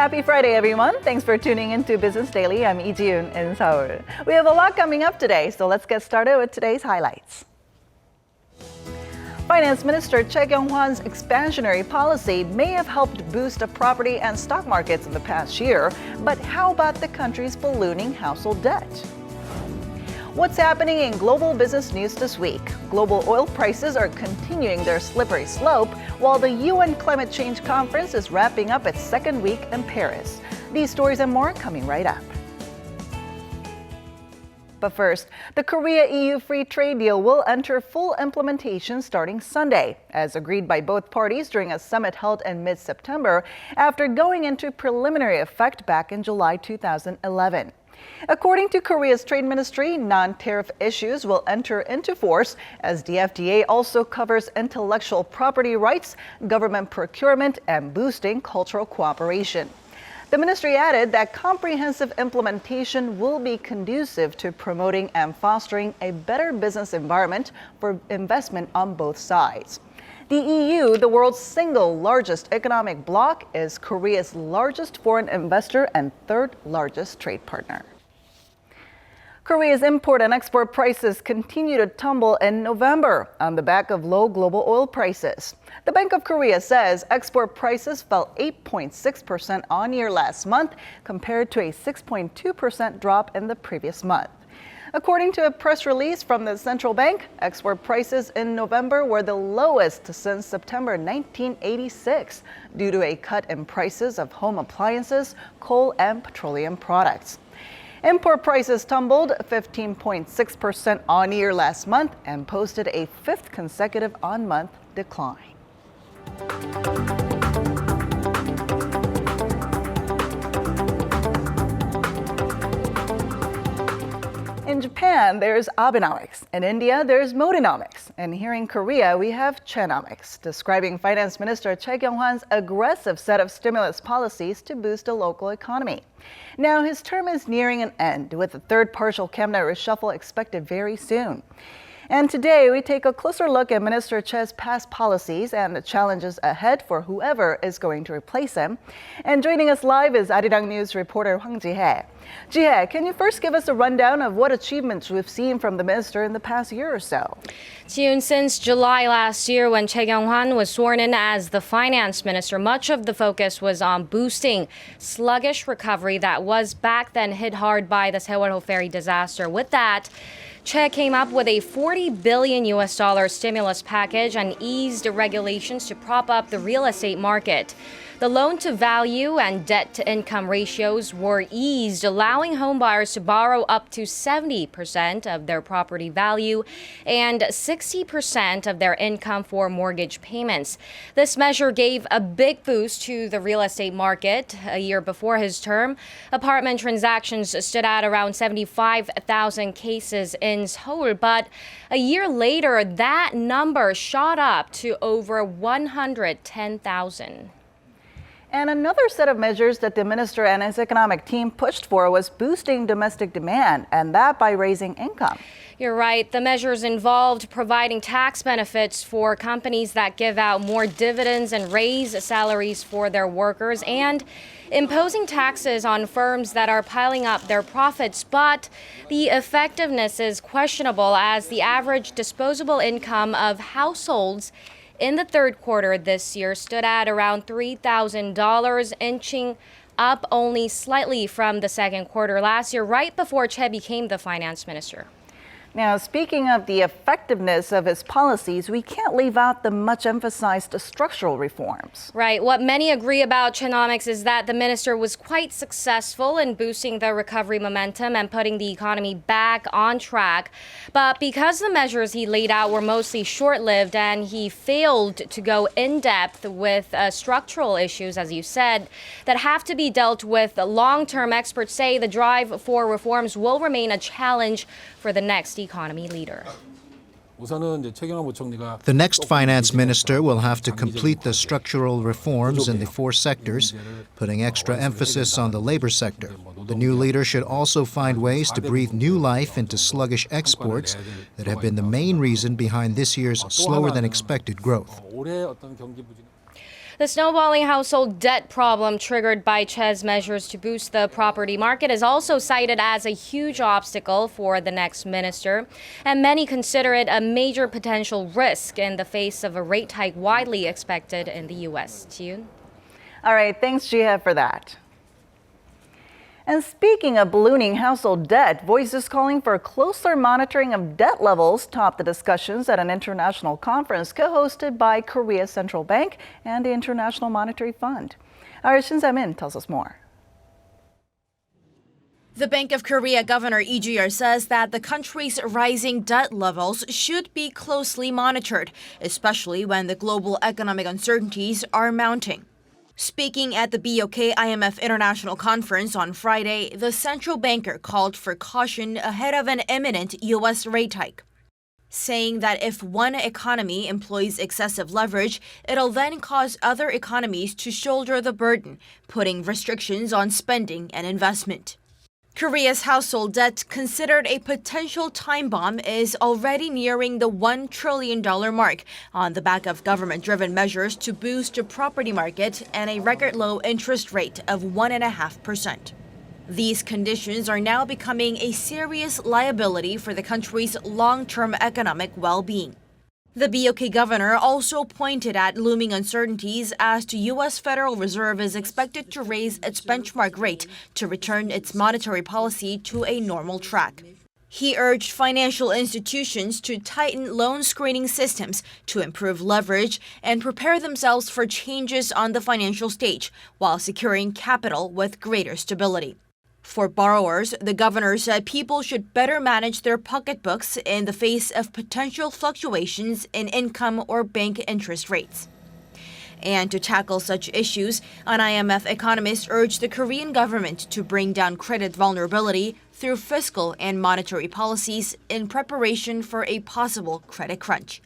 Happy Friday, everyone. Thanks for tuning in to Business Daily. I'm Lee Ji-yoon in Seoul. We have a lot coming up today, so let's get started with today's highlights. Finance Minister Choi Kyung-hwan's expansionary policy may have helped boost the property and stock markets in the past year, but how about the country's ballooning household debt? What's happening in global business news this week? Global oil prices are continuing their slippery slope, while the UN Climate Change Conference is wrapping up its second week in Paris. These stories and more coming right up. But first, the Korea-EU free trade deal will enter full implementation starting Sunday, as agreed by both parties during a summit held in mid-September after going into preliminary effect back in July 2011. According to Korea's trade ministry, non-tariff issues will enter into force as the FTA also covers intellectual property rights, government procurement, and boosting cultural cooperation. The ministry added that comprehensive implementation will be conducive to promoting and fostering a better business environment for investment on both sides. The EU, the world's single largest economic bloc, is Korea's largest foreign investor and third largest trade partner. Korea's import and export prices continue to tumble in November on the back of low global oil prices. The Bank of Korea says export prices fell 8.6% on year last month compared to a 6.2% drop in the previous month. According to a press release from the central bank, export prices in November were the lowest since September 1986 due to a cut in prices of home appliances, coal, and petroleum products. Import prices tumbled 15.6% on year last month and posted a fifth consecutive on-month decline. In Japan, there's Abenomics. In India, there's Modenomics. And here in Korea, we have Chenomics, describing Finance Minister Choi Kyung-hwan's aggressive set of stimulus policies to boost the local economy. Now, his term is nearing an end, with a third partial cabinet reshuffle expected very soon. And today, we take a closer look at Minister Choi's past policies and the challenges ahead for whoever is going to replace him. And joining us live is Arirang News reporter Hwang Ji-hae. Ji-hae, can you first give us a rundown of what achievements we've seen from the minister in the past year or so? Ji-yoon, since July last year when Choi Kyung-hwan was sworn in as the finance minister, much of the focus was on boosting sluggish recovery that was back then hit hard by the Sewol-ho ferry disaster. With that, Choi came up with a $40 billion stimulus package and eased regulations to prop up the real estate market. The loan-to-value and debt-to-income ratios were eased, allowing homebuyers to borrow up to 70% of their property value and 60% of their income for mortgage payments. This measure gave a big boost to the real estate market. A year before his term, apartment transactions stood at around 75,000 cases in Seoul, but a year later, that number shot up to over 110,000. And another set of measures that the minister and his economic team pushed for was boosting domestic demand, and that by raising income. You're right. The measures involved providing tax benefits for companies that give out more dividends and raise salaries for their workers, and imposing taxes on firms that are piling up their profits. But the effectiveness is questionable, as the average disposable income of households in the third quarter this year stood at around $3,000, inching up only slightly from the second quarter last year, right before Choi became the finance minister. Now, speaking of the effectiveness of his policies, we can't leave out the much emphasized structural reforms. Right. What many agree about Chenomics is that the minister was quite successful in boosting the recovery momentum and putting the economy back on track. But because the measures he laid out were mostly short-lived and he failed to go in-depth with structural issues, as you said, that have to be dealt with long-term, experts say the drive for reforms will remain a challenge for the next economy leader. The next finance minister will have to complete the structural reforms in the four sectors, putting extra emphasis on the labor sector. The new leader should also find ways to breathe new life into sluggish exports that have been the main reason behind this year's slower than expected growth. The snowballing household debt problem triggered by Che's measures to boost the property market is also cited as a huge obstacle for the next minister, and many consider it a major potential risk in the face of a rate hike widely expected in the U.S. Jiyoon? All right, thanks, Gia, for that. And speaking of ballooning household debt, voices calling for closer monitoring of debt levels topped the discussions at an international conference co-hosted by Korea's central bank and the International Monetary Fund. Our Shin Se-min tells us more. The Bank of Korea Governor Lee Ju-yeol says that the country's rising debt levels should be closely monitored, especially when the global economic uncertainties are mounting. Speaking at the BOK IMF International Conference on Friday, the central banker called for caution ahead of an imminent U.S. rate hike, saying that if one economy employs excessive leverage, it'll then cause other economies to shoulder the burden, putting restrictions on spending and investment. Korea's household debt, considered a potential time bomb, is already nearing the $1 trillion mark on the back of government-driven measures to boost the property market and a record low interest rate of 1.5%. These conditions are now becoming a serious liability for the country's long-term economic well-being. The BOK governor also pointed at looming uncertainties as the U.S. Federal Reserve is expected to raise its benchmark rate to return its monetary policy to a normal track. He urged financial institutions to tighten loan screening systems to improve leverage and prepare themselves for changes on the financial stage while securing capital with greater stability. For borrowers, the governor said people should better manage their pocketbooks in the face of potential fluctuations in income or bank interest rates. And to tackle such issues, an IMF economist urged the Korean government to bring down credit vulnerability through fiscal and monetary policies in preparation for a possible credit crunch.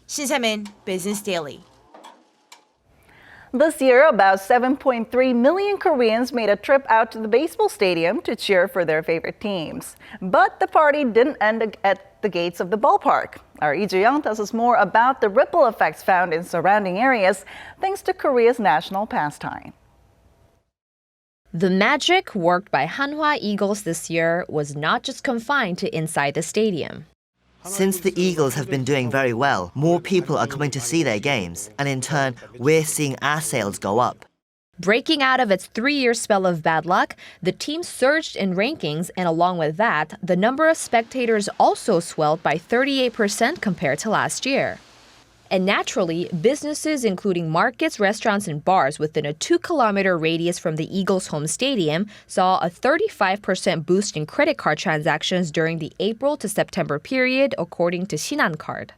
Shin Se-min, Business Daily. This year, about 7.3 million Koreans made a trip out to the baseball stadium to cheer for their favorite teams. But the party didn't end at the gates of the ballpark. Our Lee Ju-young tells us more about the ripple effects found in surrounding areas thanks to Korea's national pastime. The magic worked by Hanwha Eagles this year was not just confined to inside the stadium. Since the Eagles have been doing very well, more people are coming to see their games, and in turn, we're seeing our sales go up. Breaking out of its 3-year spell of bad luck, the team surged in rankings, and along with that, the number of spectators also swelled by 38% compared to last year. And naturally, businesses including markets, restaurants, and bars within a 2-kilometer radius from the Eagles' home stadium saw a 35% boost in credit card transactions during the April to September period, according to Shinhan-card.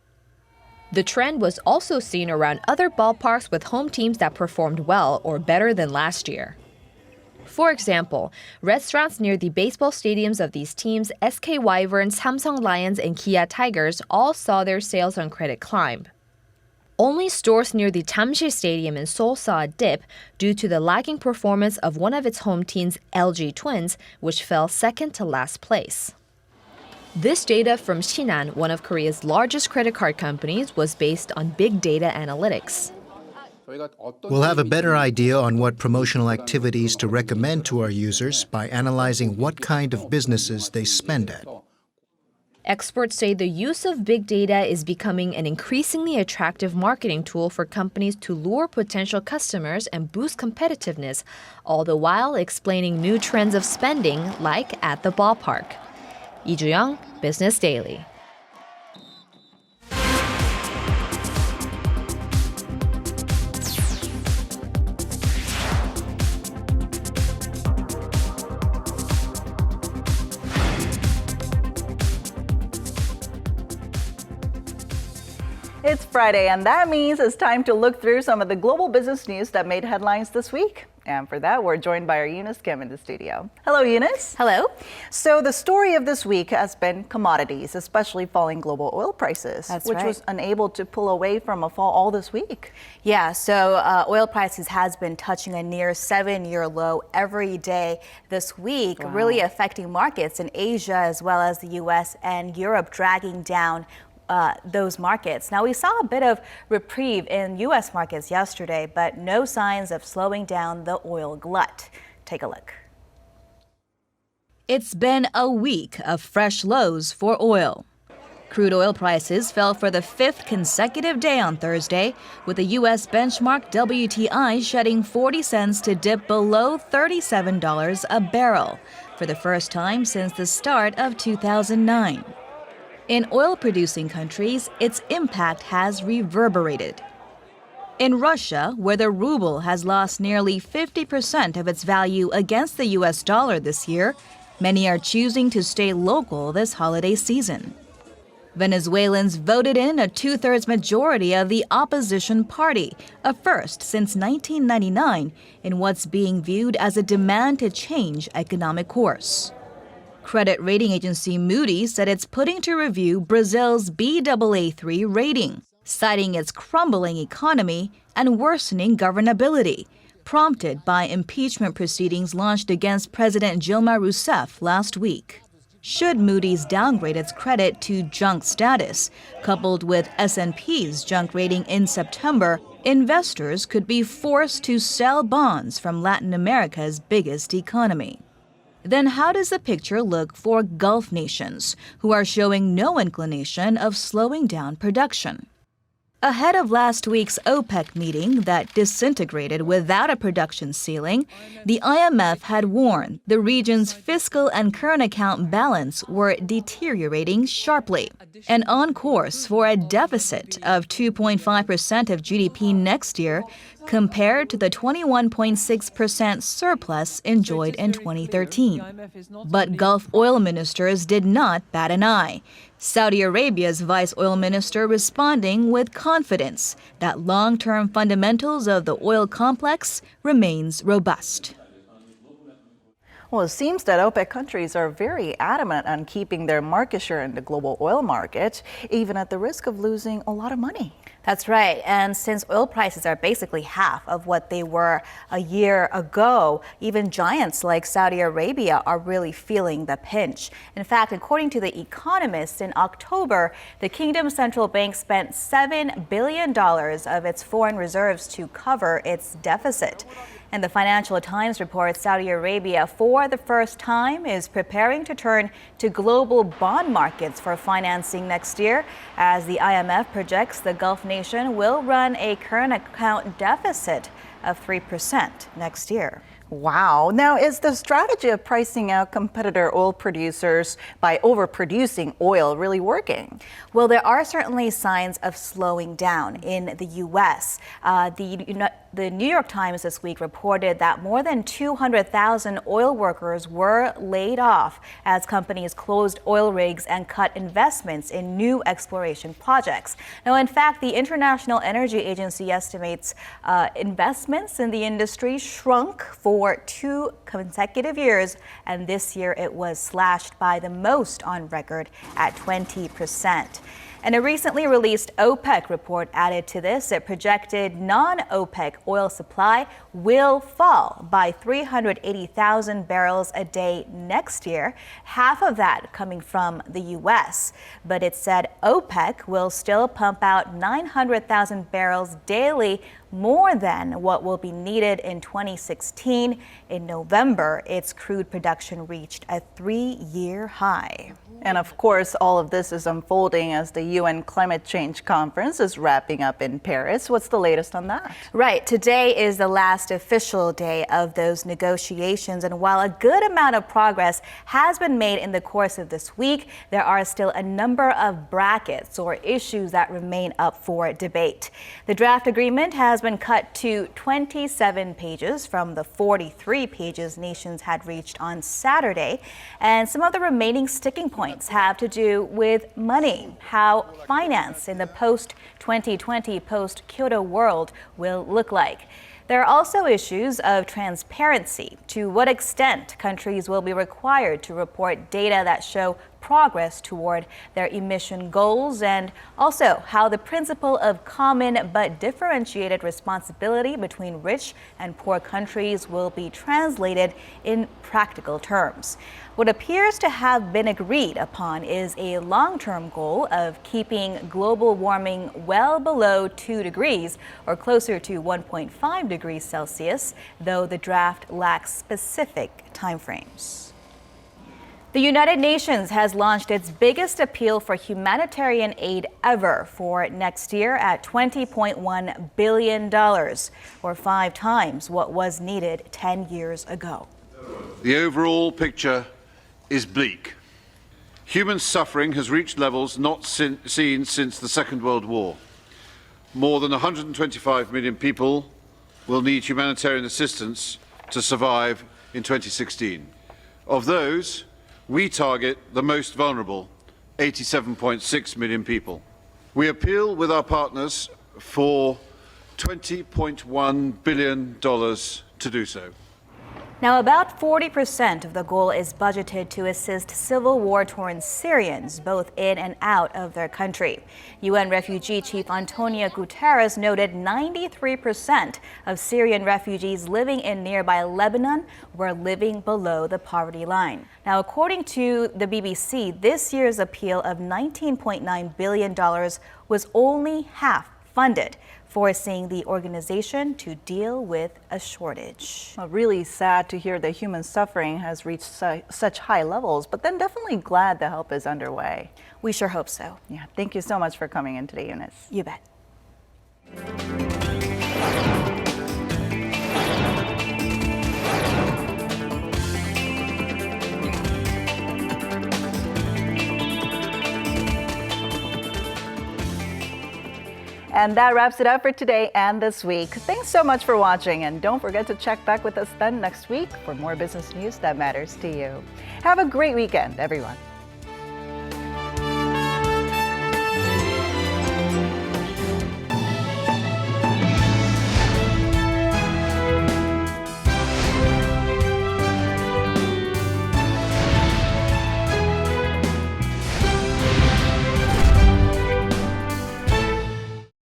The trend was also seen around other ballparks with home teams that performed well or better than last year. For example, restaurants near the baseball stadiums of these teams, SK Wyverns, Samsung Lions, and Kia Tigers, all saw their sales on credit climb. Only stores near the Jamsil Stadium in Seoul saw a dip due to the lagging performance of one of its home teams, LG Twins, which fell second to last place. This data from Shinhan, one of Korea's largest credit card companies, was based on big data analytics. We'll have a better idea on what promotional activities to recommend to our users by analyzing what kind of businesses they spend at. Experts say the use of big data is becoming an increasingly attractive marketing tool for companies to lure potential customers and boost competitiveness, all the while explaining new trends of spending, like at the ballpark. Lee Ju-young, Business Daily. It's Friday, and that means it's time to look through some of the global business news that made headlines this week. And for that, we're joined by our Eunice Kim in the studio. Hello, Eunice. Hello. So the story of this week has been commodities, especially falling global oil prices, which was unable to pull away from a fall all this week. Yeah, so oil prices has been touching a near 7-year low every day this week, really affecting markets in Asia as well as the U.S. and Europe, dragging down those markets. Now, we saw a bit of reprieve in U.S. markets yesterday, but no signs of slowing down the oil glut. Take a look. It's been a week of fresh lows for oil. Crude oil prices fell for the fifth consecutive day on Thursday, with the U.S. benchmark WTI shedding 40 cents to dip below $37 a barrel for the first time since the start of 2009. In oil-producing countries, its impact has reverberated. In Russia, where the ruble has lost nearly 50% of its value against the U.S. dollar this year, many are choosing to stay local this holiday season. Venezuelans voted in a two-thirds majority of the opposition party, a first since 1999, in what's being viewed as a demand to change economic course. Credit rating agency Moody's said it's putting to review Brazil's Baa3 rating, citing its crumbling economy and worsening governability, prompted by impeachment proceedings launched against President Dilma Rousseff last week. Should Moody's downgrade its credit to junk status, coupled with S&P's junk rating in September, investors could be forced to sell bonds from Latin America's biggest economy. Then how does the picture look for Gulf nations, who are showing no inclination of slowing down production? Ahead of last week's OPEC meeting that disintegrated without a production ceiling, the IMF had warned the region's fiscal and current account balance were deteriorating sharply and on course for a deficit of 2.5% of GDP next year, compared to the 21.6% surplus enjoyed in 2013. But Gulf oil ministers did not bat an eye. Saudi Arabia's vice oil minister responding with confidence that long-term fundamentals of the oil complex remains robust. Well, it seems that OPEC countries are very adamant on keeping their market share in the global oil market, even at the risk of losing a lot of money. That's right. And since oil prices are basically half of what they were a year ago, even giants like Saudi Arabia are really feeling the pinch. In fact, according to The Economist, in October, the kingdom's central bank spent $7 billion of its foreign reserves to cover its deficit. And the Financial Times reports Saudi Arabia, for the first time, is preparing to turn to global bond markets for financing next year, as the IMF projects the Gulf nation will run a current account deficit of 3% next year. Wow. Now, is the strategy of pricing out competitor oil producers by overproducing oil really working? Well, there are certainly signs of slowing down in the U.S. The New York Times this week reported that more than 200,000 oil workers were laid off as companies closed oil rigs and cut investments in new exploration projects. Now, in fact, the International Energy Agency estimates investments in the industry shrunk for 2 consecutive years, and this year it was slashed by the most on record at 20%. And a recently released OPEC report added to this. It projected non-OPEC oil supply will fall by 380,000 barrels a day next year, half of that coming from the U.S. But it said OPEC will still pump out 900,000 barrels daily, more than what will be needed in 2016. In November, its crude production reached a 3-year high. And of course, all of this is unfolding as the UN Climate Change Conference is wrapping up in Paris. What's the latest on that? Right. Today is the last official day of those negotiations. And while a good amount of progress has been made in the course of this week, there are still a number of brackets or issues that remain up for debate. The draft agreement has been cut to 27 pages from the 43 pages nations had reached on Saturday. And some of the remaining sticking points have to do with money, how finance in the post-2020, post-Kyoto world will look like. There are also issues of transparency. To what extent countries will be required to report data that show progress toward their emission goals, and also how the principle of common but differentiated responsibility between rich and poor countries will be translated in practical terms. What appears to have been agreed upon is a long-term goal of keeping global warming well below 2 degrees or closer to 1.5 degrees Celsius, though the draft lacks specific timeframes. The United Nations has launched its biggest appeal for humanitarian aid ever for next year at $20.1 billion, or 5 times what was needed 10 years ago. The overall picture is bleak. Human suffering has reached levels not seen since the Second World War. More than 125 million people will need humanitarian assistance to survive in 2016. Of those, we target the most vulnerable, 87.6 million people. We appeal with our partners for $20.1 billion to do so. Now, about 40% of the goal is budgeted to assist civil war-torn Syrians, both in and out of their country. UN Refugee Chief Antonio Guterres noted 93% of Syrian refugees living in nearby Lebanon were living below the poverty line. Now, according to the BBC, this year's appeal of $19.9 billion was only half funded, forcing the organization to deal with a shortage. Well, really sad to hear that human suffering has reached such high levels, but then definitely glad the help is underway. We sure hope so. Yeah, thank you so much for coming in today, Eunice. You bet. And that wraps it up for today and this week. Thanks so much for watching, and don't forget to check back with us then next week for more business news that matters to you. Have a great weekend, everyone.